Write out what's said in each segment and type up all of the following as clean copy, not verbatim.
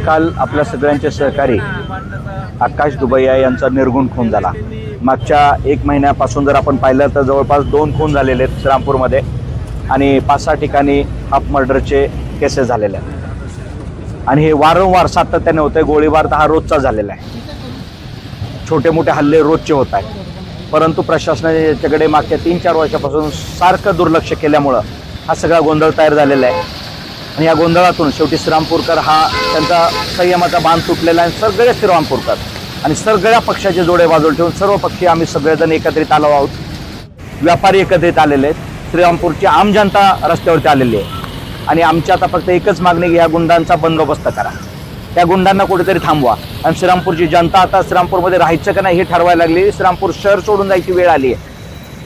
काल आपल्या सगळ्यांचे सहकारी आकाश दुबैया यांचा निर्गुण खून झाला। मागच्या 1 महिन्यापासून जर आपण पाहिलं तर जवळपास 2 खून झालेले आहेत श्रीरामपूरमध्ये आणि 5-6 ठिकाणी हाफ मर्डरचे केसेस झालेले आहेत आणि हे वारंवार सातत्याने होते। गोळीबार तर हा रोजचा झालेला आहे, छोटे मोठे हल्ले रोजचे होत आहेत, परंतु प्रशासनाने याच्याकडे मागच्या 3-4 वर्षापासून सारखं दुर्लक्ष केल्यामुळं हा सगळा गोंधळ तयार झालेला आहे आणि या गोंधळातून शेवटी श्रीरामपूरकर हा त्यांचा संयमाचा बांध तुटलेला आहे। सगळे श्रीरामपूरकर आणि सगळ्या पक्षाचे जोडे बाजूला ठेवून सर्व पक्षी आम्ही सगळेजण एकत्रित आलो आहोत। व्यापारी एकत्रित आलेले आहेत, श्रीरामपूरची आम जनता रस्त्यावरती आलेली आहे आणि आमची आता फक्त एकच मागणी की या गुंडांचा बंदोबस्त करा, त्या गुंडांना कुठेतरी थांबवा आणि श्रीरामपूरची जनता आता श्रीरामपूरमध्ये राहायचं का नाही हे ठरवायला लागली। श्रीरामपूर शहर सोडून जायची वेळ आली आहे,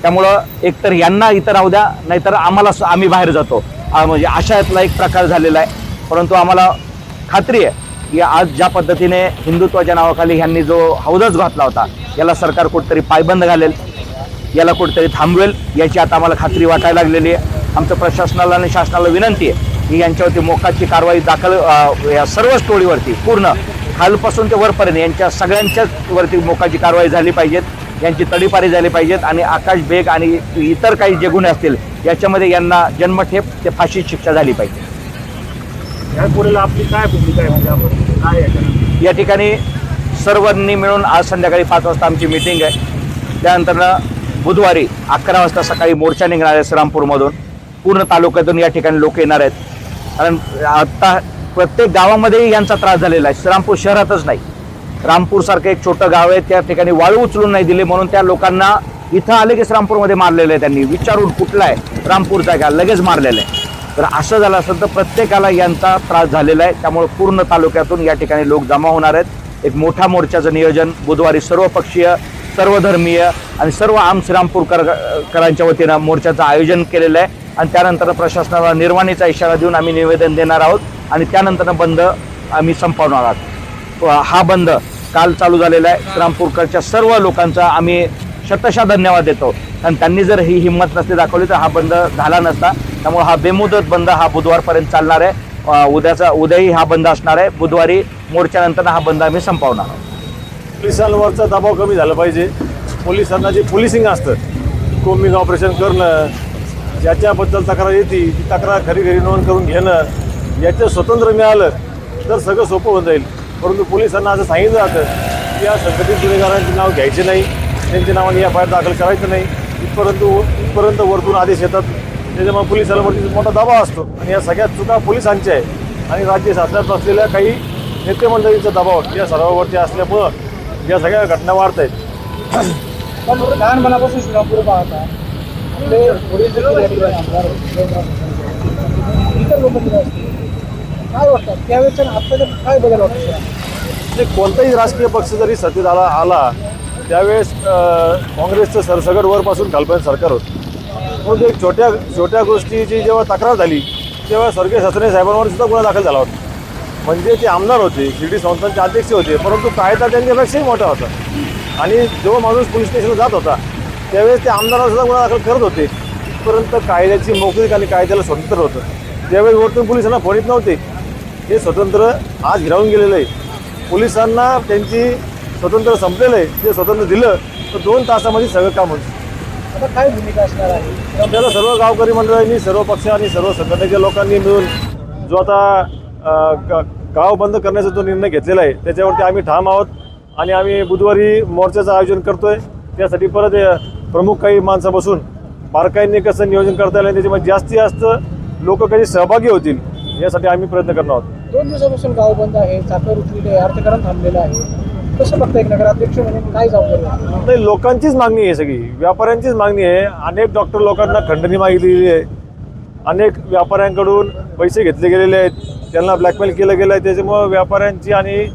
त्यामुळं एकतर यांना इथं राहू द्या, नाहीतर आम्ही बाहेर जातो, म्हणजे अशातला एक प्रकार झालेला आहे। परंतु आम्हाला खात्री आहे की आज ज्या पद्धतीने हिंदुत्वाच्या नावाखाली ह्यांनी जो हौदच घातला होता याला सरकार कुठेतरी पायबंद घालेल, याला कुठेतरी थांबवेल याची आता आम्हाला खात्री वाटायला लागलेली आहे। आमचं प्रशासनाला आणि शासनाला विनंती आहे की यांच्यावरती मोक्काची कारवाई दाखल या सर्व टोळीवरती पूर्ण खालपासून ते वरपर्यंत यांच्या सगळ्यांच्याच वरती मोक्काची कारवाई झाली पाहिजेत, यांची तडीपारी झाली पाहिजेत आणि आकाश बेग आणि इतर काही जे गुन्हे असतील याच्यामध्ये यांना जन्मठेप ते फाशी शिक्षा झाली पाहिजे। या आपली काय भूमिका आहे, म्हणजे आपण काय आहे या ठिकाणी सर्वांनी मिळून आज संध्याकाळी 5 वाजता आमची मीटिंग आहे। त्यानंतर बुधवारी 11 वाजता सकाळी मोर्चा निघणार आहे श्रीरामपूरमधून, पूर्ण तालुक्यातून या ठिकाणी लोक येणार आहेत। कारण आता प्रत्येक गावामध्येही यांचा त्रास झालेला आहे, श्रीरामपूर शहरातच नाही, रामपूरसारखं एक छोटं गाव आहे त्या ठिकाणी वाळू उचलून नाही दिले म्हणून त्या लोकांना इथं आले की श्रीरामपूरमध्ये मारलेलं आहे, त्यांनी विचारून कुठला आहे रामपूरचा का लगेच मारलेलं आहे। तर असं झालं असेल तर प्रत्येकाला यांचा त्रास झालेला आहे, त्यामुळे पूर्ण तालुक्यातून या ठिकाणी लोक जमा होणार आहेत। एक मोठा मोर्चाचं नियोजन बुधवारी सर्वपक्षीय सर्वधर्मीय आणि सर्व आम श्रीरामपूरकरांच्या वतीनं मोर्चाचं आयोजन केलेलं आहे आणि त्यानंतर प्रशासनाला निर्वाणीचा इशारा देऊन आम्ही निवेदन देणार आहोत आणि त्यानंतर बंद आम्ही संपवणार आहोत। हा बंद काल चालू झालेला आहे, श्रीरामपूरकरच्या सर्व लोकांचा आम्ही शतशः धन्यवाद देतो आणि त्यांनी जर ही हिंमत नसती दाखवली तर हा बंद झाला नसता। त्यामुळे हा बेमुदत बंद हा बुधवारपर्यंत चालणार आहे, उद्याही हा बंद असणार आहे, बुधवारी मोर्चानंतर हा बंद आम्ही संपवणार आहोत। पोलिसांवरचा दबाव कमी झाला पाहिजे। पोलिसांना जे पोलिसिंग असतं, कोम्बिंग ऑपरेशन करणं, ज्याच्याबद्दल तक्रार येते ती तक्रार खरी नोंद करून घेणं, याचं स्वतंत्र मिळालं तर सगळं सोपं होऊन जाईल। परंतु पोलिसांना असं सांगितलं जातं की या संघटित गुन्हेगारांचे नाव घ्यायचे नाही, त्यांच्या नावाने FIR दाखल करायचं नाही, इथपर्यंत वरतून आदेश येतात। त्याच्यामुळे पोलिसाला वरती मोठा दबाव असतो आणि या सगळ्या चुका पोलिसांच्या आहे आणि राज्य शासनात असलेल्या काही नेते मंडळींचा दबाव या सर्वांवरती असल्यामुळं या सगळ्या घटना वाढत आहेत। लहानपणापासून श्रीरामपूर पाहता इतर लोक काय वाटतात त्यावेळेस आता काय बदल वाटतं? कोणताही राजकीय पक्ष जरी सत्तेत आला त्यावेळेस काँग्रेसचं सरसगट वरपासून खालपर्यंत सरकार होतं, म्हणून एक छोट्या गोष्टीची जेव्हा तक्रार झाली तेव्हा स्वर्गीय सत्रे साहेबांवर सुद्धा गुन्हा दाखल झाला होता। म्हणजे ते आमदार होते, शिर्डी संस्थांचे अध्यक्ष होते, परंतु कायदा त्यांच्यापेक्षाही मोठा होता आणि जेव्हा माणूस पोलीस स्टेशनला जात होता त्यावेळेस ते आमदारावर सुद्धा गुन्हा दाखल करत होते। इथपर्यंत कायद्याची मोकळीक आणि कायद्याला स्वतंत्र होतं। त्यावेळेस वरतून पोलिसांना फोन येत नव्हते, हे स्वतंत्र आज हिरावून गेलेलं आहे। पोलिसांना त्यांची स्वतंत्र संपलेलं आहे, ते स्वतंत्र दिलं तर 2 तासामध्ये सगळं काम होतं। आता काय भूमिका असणार आहे? त्याला सर्व गावकरी मंडळांनी, सर्व पक्ष आणि सर्व संघटनेच्या लोकांनी मिळून जो आता गाव बंद करण्याचा जो निर्णय घेतलेला आहे त्याच्यावरती आम्ही ठाम आहोत आणि आम्ही बुधवारी मोर्चाचं आयोजन करतोय। त्यासाठी परत प्रमुख काही माणसं बसून बारकाईंनी कसं नियोजन करता येईल, त्याच्यामध्ये जास्तीत जास्त लोक कधी सहभागी होतील यासाठी आम्ही प्रयत्न करणार आहोत। 2 दिवसापासून गाव बंद आहे, चाकर उचलेले आहे, अर्थकारण थांबलेलं आहे, कसं बघता एक नगराध्यक्ष म्हणून काय जबाबदारी? नाही, लोकांचीच मागणी आहे, सगळी व्यापाऱ्यांचीच मागणी आहे। अनेक डॉक्टर लोकांना खंडणी मागितलेली आहे, अनेक व्यापाऱ्यांकडून पैसे घेतले गेलेले आहेत, त्यांना ब्लॅकमेल केलं गेलं आहे। त्याच्यामुळं व्यापाऱ्यांची आणि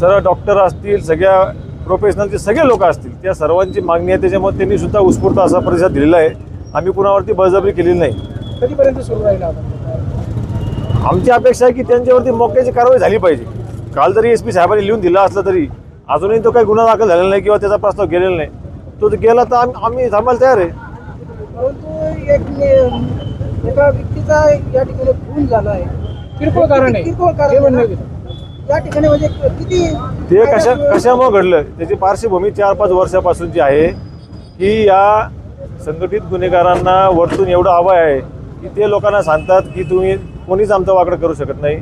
सर्व डॉक्टर असतील, सगळ्या प्रोफेशनलचे सगळे लोक असतील, त्या सर्वांची मागणी आहे। त्याच्यामुळे त्यांनी सुद्धा उत्स्फूर्त असा प्रतिसाद दिलेला आहे। आम्ही कुणावरती बळजबरी केलेली नाही। कधीपर्यंत सुरू राहील? आमची अपेक्षा आहे की त्यांच्यावरती मोक्याची कारवाई झाली पाहिजे। काल जरी SP साहेबांनी लिहून दिला असला तरी अजूनही तो काही गुन्हा दाखल झालेला नाही किंवा त्याचा प्रस्ताव गेलेला नाही, तो गेला तर आम्ही थांबायला तयार आहे। परंतु एका व्यक्तीचा या ठिकाणी खून झाला आहे, किरकोळ कारण आहे, किरकोळ कारण या ठिकाणी म्हणजे किती ते कशामुळे घडलं त्याची पार्श्वभूमी 4-5 वर्षापासूनची आहे की या संघटित गुन्हेगारांना वरतून एवढं हवं आहे की ते लोकांना सांगतात की तुम्ही कोणीच आमचं वाकडं करू शकत नाही.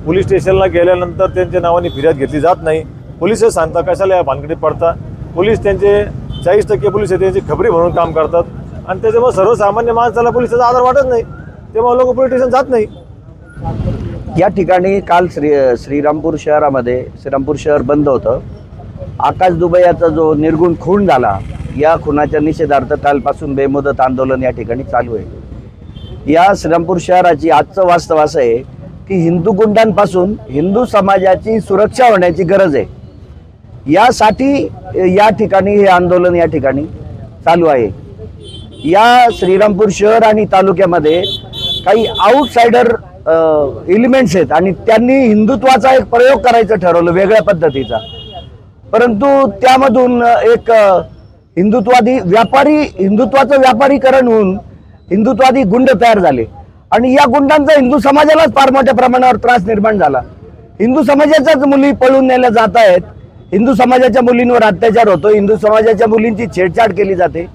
पोलीस स्टेशनला गेल्यानंतर त्यांच्या नावाने फिर्याद घेतली जात नाही. पोलीसच सांगतात कशाला या भानगडीत पडता. पोलीस त्यांचे 40% पोलीस त्यांची खबरी म्हणून काम करतात आणि त्याच्यामुळे सर्वसामान्य माणसाला पोलिसाचा आधार वाटत नाही, तेव्हा लोक पोलीस स्टेशन जात नाही. या ठिकाणी काल श्रीरामपूर शहरामध्ये श्रीरामपूर शहर बंद होतं. आकाश दुबे याचा जो निर्गुण खून झाला या खुनाच्या निषेधार्थ कालपासून बेमुदत आंदोलन या ठिकाणी चालू आहे. या श्रीरामपूर शहराची आजचं वास्तव असं आहे की हिंदू गुंडांपासून हिंदू समाजाची सुरक्षा होण्याची गरज आहे. यासाठी या ठिकाणी हे आंदोलन या ठिकाणी चालू आहे. या श्रीरामपूर शहर आणि तालुक्यामध्ये काही आउटसाइडर एलिमेंट्स आहेत आणि त्यांनी हिंदुत्वाचा एक प्रयोग करायचं ठरवलं वेगळ्या पद्धतीचा. परंतु त्यामधून एक हिंदुत्वाचं व्यापारीकरण होऊन हिंदुत्वादी गुंड तयार झाले आणि या गुंडांचा हिंदू समाजालाच फार मोठ्या प्रमाणावर त्रास निर्माण झाला. हिंदू समाजाच्याच मुली पळून नेल्या जात आहेत. हिंदू समाजाच्या मुलींवर अत्याचार होतो. हिंदू समाजाच्या मुलींची छेडछाड केली जाते.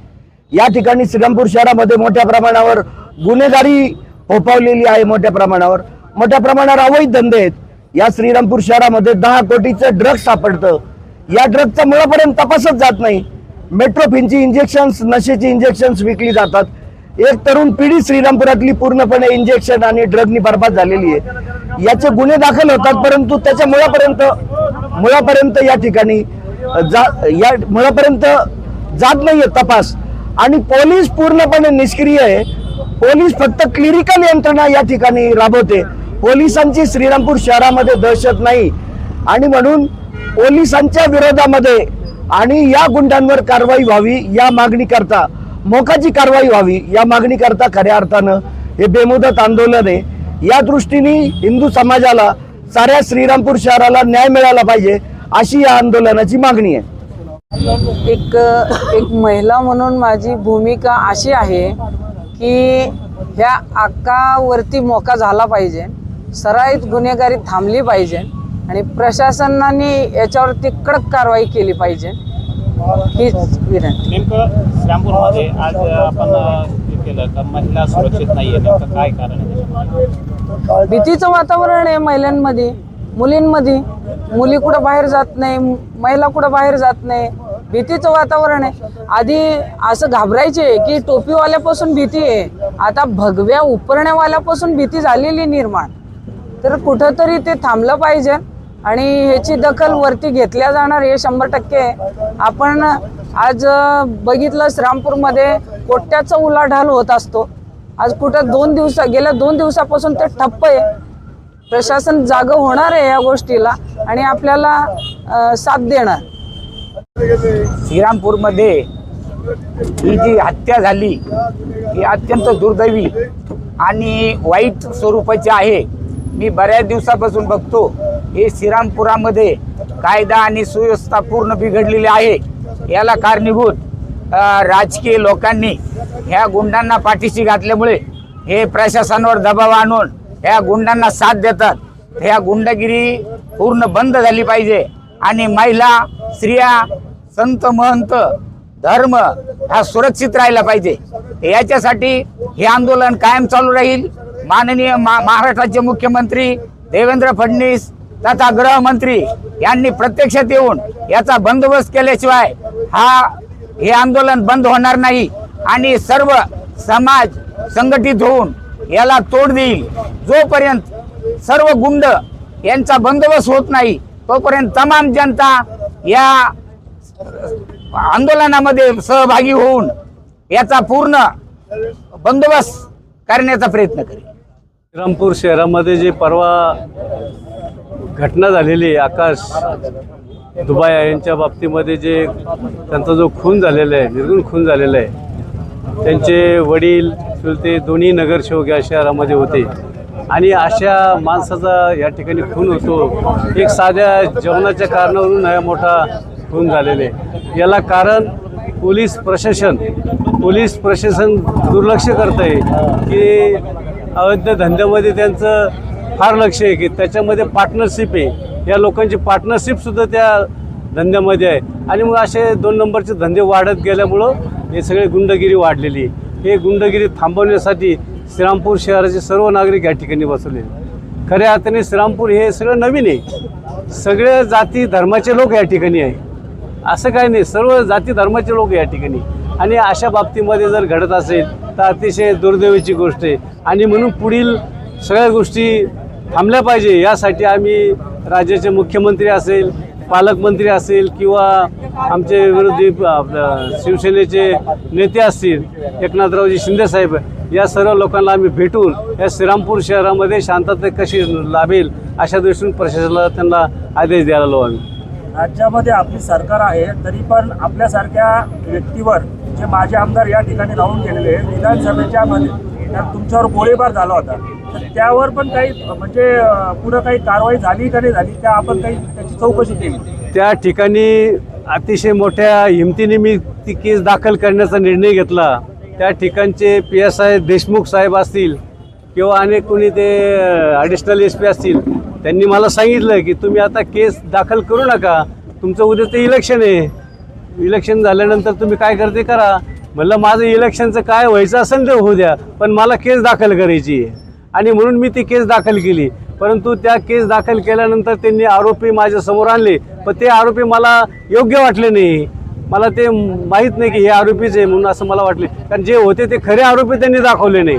या ठिकाणी श्रीरामपूर शहरामध्ये मोठ्या प्रमाणावर गुन्हेगारी फोफावलेली आहे. मोठ्या प्रमाणावर अवैध धंदे आहेत. या श्रीरामपूर शहरामध्ये 10 कोटीचं ड्रग्ज सापडतं. या ड्रग्जचा मुळापर्यंत तपासच जात नाही. मेट्रोफिनची इंजेक्शन्स, नशेची इंजेक्शन्स विकली जातात. एक तरुण पिढी श्रीरामपुरातली पूर्णपणे इंजेक्शन आणि ड्रगनी बर्बाद झालेली आहे. याचे गुन्हे दाखल होतात परंतु त्याच्या मुळापर्यंत या ठिकाणी मुळापर्यंत जात नाहीये तपास आणि पोलीस पूर्णपणे निष्क्रिय आहे. पोलीस फक्त क्लिरिकल यंत्रणा या ठिकाणी राबवते. पोलिसांची श्रीरामपूर शहरामध्ये दहशत नाही आणि म्हणून पोलिसांच्या विरोधामध्ये आणि या गुंडांवर कारवाई व्हावी या मागणीकरता, मोकाची कारवाई व्हावी या मागणीकरता खऱ्या अर्थानं हे बेमुदत आंदोलन आहे. या दृष्टीने हिंदू समाजाला, साऱ्या श्रीरामपूर शहराला न्याय मिळाला पाहिजे अशी या आंदोलनाची मागणी आहे. एक महिला म्हणून माझी भूमिका अशी आहे की ह्या आकावरती मोका झाला पाहिजे, सराईत गुन्हेगारी थांबली पाहिजे आणि प्रशासनाने याच्यावरती कडक कारवाई केली पाहिजे हीच विनंती. नेमकं श्रीरामपूरमध्ये आज आपण हे केलं तर महिला सुरक्षित नाहीये, नेमकं काय कारण आहे? भीतीचं वातावरण आहे महिलांमध्ये, मुलींमध्ये. मुली कुठं बाहेर जात नाही, महिला कुठं बाहेर जात नाही. भीतीचं वातावरण आहे. आधी असं घाबरायचे की टोपीवाल्यापासून भीती आहे, आता भगव्या उपरण्यावाल्यापासून भीती झालेली निर्माण. तर कुठंतरी ते थांबलं पाहिजे आणि ह्याची दखल वरती घेतल्या जाणार हे 100%. आपण आज बघितलं श्रीरामपूरमध्ये कोट्याचा उलाढाल होत असतो. आज कुठं गेल्या 2 दिवसापासून ते ठप्प आहे. प्रशासन जागं होणार आहे या गोष्टीला आणि आपल्याला साथ देणार. श्रीरामपूरमध्ये ही जी हत्या झाली ही अत्यंत दुर्दैवी आणि वाईट स्वरूपाची आहे. मी बऱ्याच दिवसापासून बघतो हे श्रीरामपुरामध्ये कायदा आणि सुव्यवस्था पूर्ण बिघडलेली आहे. याला कारणीभूत राजकीय लोकांनी ह्या गुंडांना पाठीशी घातल्यामुळे हे प्रशासनावर दबाव आणून ह्या गुंडांना साथ देतात. ह्या गुंडगिरी पूर्ण बंद झाली पाहिजे आणि महिला, स्त्रिया, संत, महंत, धर्म हा सुरक्षित राहिला पाहिजे. याच्यासाठी हे आंदोलन कायम चालू राहील. माननीय महाराष्ट्राचे मुख्यमंत्री देवेंद्र फडणवीस तथा गृहमंत्री यांनी प्रत्यक्षात येऊन याचा बंदोबस्त केल्याशिवाय हे आंदोलन बंद होणार नाही आणि सर्व समाज संघटित होऊन याला तोड देईल. जोपर्यंत सर्व गुंड यांचा बंदोबस्त होत नाही तोपर्यंत तमाम जनता या आंदोलनामध्ये सहभागी होऊन याचा पूर्ण बंदोबस्त करण्याचा प्रयत्न करेल. श्रीरामपूर शहरामध्ये जे परवा घटना झालेली आकाश दुबे यांच्या बाबतीमध्ये जे त्यांचा जो खून झालेला आहे, निर्गुण खून झालेला आहे, त्यांचे वडील चुलते दोन्ही नगरसेवक या शहरामध्ये होते आणि अशा माणसाचा या ठिकाणी खून होतो. एक साध्या जेवणाच्या कारणावरून हा मोठा खून झालेले. याला कारण पोलीस प्रशासन दुर्लक्ष करत आहे की अवैध धंद्यामध्ये त्यांचं फार लक्ष आहे की त्याच्यामध्ये पार्टनरशिप आहे, या लोकांची पार्टनरशिपसुद्धा त्या धंद्यामध्ये आहे. आणि मग असे 2 नंबरचे धंदे वाढत गेल्यामुळं हे सगळे गुंडगिरी वाढलेली आहे. हे गुंडगिरी थांबवण्यासाठी श्रीरामपूर शहराचे सर्व नागरिक या ठिकाणी बसवले. खऱ्या अर्थाने श्रीरामपूर हे सगळं नवीन आहे, सगळे जाती धर्माचे लोक या ठिकाणी आहे, असं काही नाही, सर्व जाती धर्माचे लोक या ठिकाणी. आणि अशा बाबतीमध्ये जर घडत असेल तर अतिशय दुर्दैवाची गोष्ट आहे. आणि म्हणून पुढील सगळ्या गोष्टी थांबल्या पाहिजे, यासाठी आम्ही राज्याचे मुख्यमंत्री असेल, पालकमंत्री असेल किंवा आमचे विरोधी शिवसेनेचे नेते असतील, एकनाथरावजी शिंदेसाहेब, या सर्व लोकांना आम्ही भेटून या श्रीरामपूर शहरामध्ये शांतता कशी लाभेल अशा दृष्टीने प्रशासनाला त्यांना आदेश द्यायला आलो आम्ही. राज्यामध्ये आपली सरकार आहे, तरी पण आपल्यासारख्या व्यक्तीवर जे माजी आमदार या ठिकाणी राहून गेलेले विधानसभेच्या मध्ये तुमच्यावर गोळीबार झाला होता, तर त्यावर पण काही म्हणजे पुढं काही कारवाई झाली का नाही झाली, त्या आपण काही त्याची चौकशी केली? त्या ठिकाणी अतिशय मोठ्या हिमतीने मी ती केस दाखल करण्याचा निर्णय घेतला. त्या ठिकाणचे PSI देशमुख साहेब असतील किंवा अनेक कोणी ते ॲडिशनल SP असतील, त्यांनी मला सांगितलं की तुम्ही आता केस दाखल करू नका, तुमचं उद्या ते इलेक्शन आहे, इलेक्शन झाल्यानंतर तुम्ही काय करते करा. म्हणलं माझं इलेक्शनचं काय व्हायचं असेल ते होऊ द्या, पण मला केस दाखल करायची आहे. आणि म्हणून मी ती केस दाखल केली. परंतु त्या केस दाखल केल्यानंतर त्यांनी आरोपी माझ्यासमोर आणले, पण ते आरोपी मला योग्य वाटले नाही. मला ते माहीत नाही की हे आरोपीच आहे म्हणून असं मला वाटले, कारण जे होते ते खरे आरोपी त्यांनी दाखवले नाही.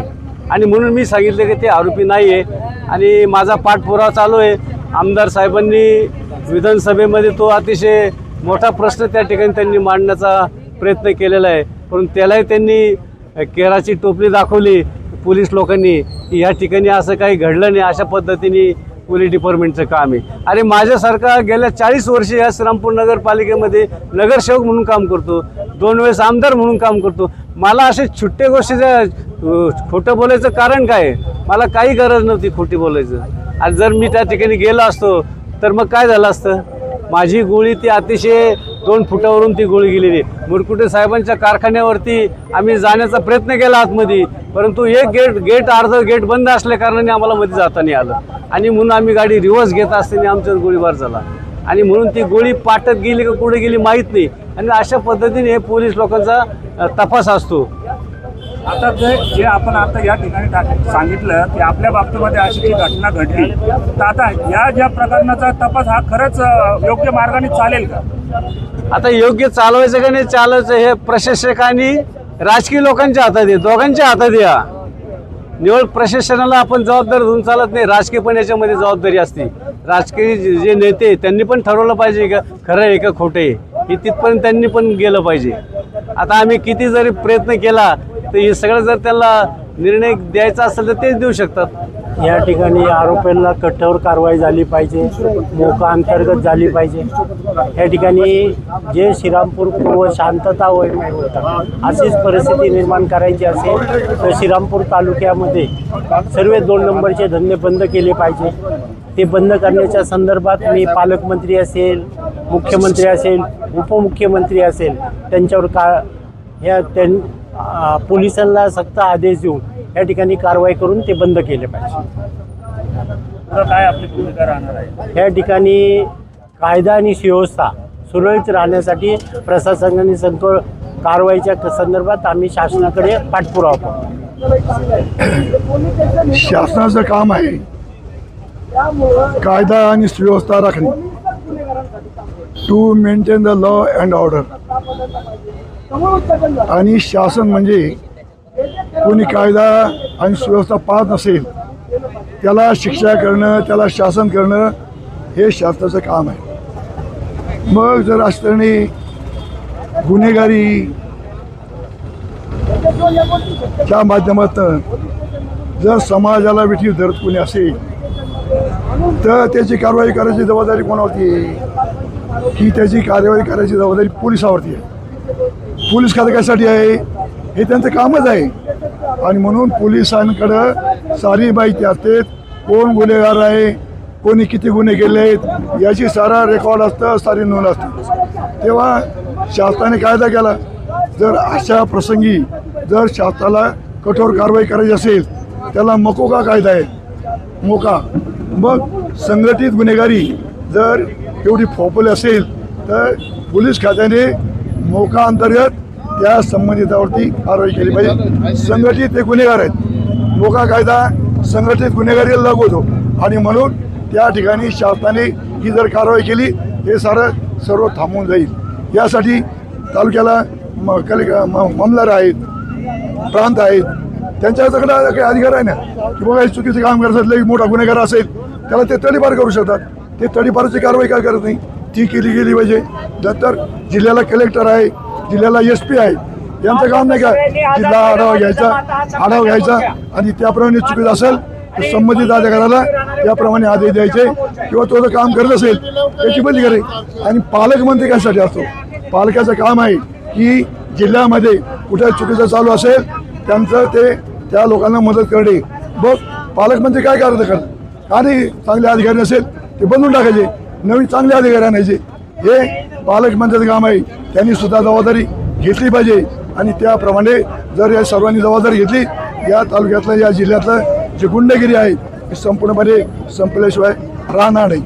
आणि म्हणून मी सांगितलं की ते आरोपी नाही आहे. आणि माझा पाठपुरावा चालू आहे. आमदार साहेबांनी विधानसभेमध्ये तो अतिशय मोठा प्रश्न त्या ठिकाणी त्यांनी मांडण्याचा प्रयत्न केलेला आहे, परंतु त्यालाही त्यांनी केराची टोपली दाखवली पोलीस लोकांनी की या ठिकाणी असं काही घडलं नाही. अशा पद्धतीने पोलीस डिपार्टमेंटचं काम आहे. आणि माझ्यासारखा गेल्या 40 वर्ष या श्रीरामपूर नगरपालिकेमध्ये नगरसेवक म्हणून काम करतो, 2 वेळेस आमदार म्हणून काम करतो. मला असे छुट्टे गोष्टीचं खोटं बोलायचं कारण काय? मला काही गरज नव्हती खोटी बोलायचं. आणि जर मी त्या ठिकाणी गेलो असतो तर मग काय झालं असतं? माझी गोळी ती अतिशय 2 फुटावरून ती गोळी गेलेली. मुरकुटे साहेबांच्या कारखान्यावरती आम्ही जाण्याचा प्रयत्न केला आतमध्ये, परंतु एक अर्धं गेट बंद असल्या कारणाने आम्हाला मध्ये जाता नाही आलं. आणि म्हणून आम्ही गाडी रिव्हर्स घेत असताना आमच्यावर गोळीबार झाला. आणि म्हणून ती गोळी पाटत गेली का कुठे गेली माहीत नाही. आणि अशा पद्धतीने हे पोलीस लोकांचा तपास असतो. आता जे आपण आता या ठिकाणी सांगितलं की आपल्या बाबतीमध्ये अशी जी घटना घडली, तर आता या ज्या प्रकरणाचा तपास हा खरंच योग्य मार्गाने चालेल का? आता योग्य चालवायचं का नाही चालायचं हे प्रशासकांनी राजकीय लोकांच्या हातात आहे, दोघांच्या हातात या. निवड प्रशासनाला आपण जबाबदार धरून चालत नाही, राजकीय पण याच्यामध्ये जबाबदारी असते. राजकीय जे नेते त्यांनी पण ठरवलं पाहिजे का खरं आहे का खोटं आहे, हे तिथपर्यंत त्यांनी पण गेलं पाहिजे. आता आम्ही किती जरी प्रयत्न केला तर हे सगळं जर त्याला निर्णय द्यायचा असेल तर तेच देऊ शकतात. या ठिकाणी आरोपींना कठोर कारवाई झाली पाहिजे, मोका अंतर्गत झाली पाहिजे. या ठिकाणी जे श्रीरामपूर पूर्व शांतता होता अशीच परिस्थिती निर्माण करायची असेल तर श्रीरामपूर तालुक्यामध्ये सर्व 2 नंबरचे धंदे बंद केले पाहिजे. ते बंद करण्याच्या संदर्भात मी पालकमंत्री असेल, मुख्यमंत्री असेल, उपमुख्यमंत्री असेल त्यांच्यावर पोलिसांना सक्त आदेश देऊन या ठिकाणी कारवाई करून ते बंद केले पाहिजे. काय आपली भूमिका राहणार आहे? या ठिकाणी कायदा आणि सुव्यवस्था सुरळीत राहण्यासाठी प्रशासनाने संतोष कारवाईच्या संदर्भात आम्ही शासनाकडे पाठपुरावा करतो. शासनाचं काम आहे कायदा आणि सुव्यवस्था राखणे, to maintain the law and order. आणि शासन म्हणजे कोणी कायदा आणि सुव्यवस्था पाळत नसेल त्याला शिक्षा करणं, त्याला शासन करणं हे शासनाचं काम आहे. मग जर असताना गुन्हेगारी च्या माध्यमातून जर समाजाला विठी धरत कोणी असेल तर त्याची कारवाई करायची जबाबदारी कोणावरती आहे? की त्याची कार्यवाही करायची जबाबदारी पोलिसावरती आहे. पोलीस खातं कशासाठी आहे? हे त्यांचं कामच आहे. आणि म्हणून पोलिसांकडं सारी माहिती असते, कोण गुन्हेगार आहे, कोणी किती गुन्हे केले आहेत याची सारा रेकॉर्ड असतं, सारी नोंद असते. तेव्हा शासनाने कायदा केला. जर अशा प्रसंगी जर शासनाला कठोर कारवाई करायची असेल त्याला मकोका कायदा आहे, मोका मग संघटित गुन्हेगारी जर एवढी फोफल असेल तर पोलीस खात्याने मोका अंतर्गत त्या संबंधितावरती कारवाई केली पाहिजे. संघटित ते गुन्हेगार आहेत. मोका कायदा संघटित गुन्हेगारीला लागू होतो आणि म्हणून त्या ठिकाणी शासनाने ही जर कारवाई केली हे सर्व थांबून जाईल. यासाठी तालुक्याला मामलदार आहेत, प्रांत आहेत, त्यांच्याकडे काही अधिकार आहे ना की बाबा हे चुकीचं काम करत असलं मोठा गुन्हेगार असेल त्याला ते तडीपार करू शकतात. ते तडीपारची कारवाई काय करत नाही, ती केली गेली पाहिजे. नंतर जिल्ह्याला कलेक्टर आहे, जिल्ह्याला SP आहे, यांचं काम नाही का जिल्हा आढावा घ्यायचा आणि त्याप्रमाणे चुकीचं असेल तर संबंधित अधिकाऱ्याला त्याप्रमाणे आदेश द्यायचे किंवा तो जर काम करत असेल त्याची बंदी करेल. आणि पालकमंत्री कशासाठी असतो, पालकाचं काम आहे की जिल्ह्यामध्ये कुठे चुकीचं चालू असेल त्यांचं ते त्या लोकांना मदत करणे. बघ पालकमंत्री काय करतात आणि चांगले अधिकारी नसेल ते बंधून टाकायचे, नवीन चांगले अधिकारी आणायचे. हे पालकमंत्र्याचं काम आहे. त्यांनी सुद्धा जबाबदारी घेतली पाहिजे आणि त्याप्रमाणे जर या सर्वांनी जबाबदारी घेतली या तालुक्यातलं या जिल्ह्यातलं जे गुंडगिरी आहे ती संपूर्णपणे संपल्याशिवाय राहणार नाही.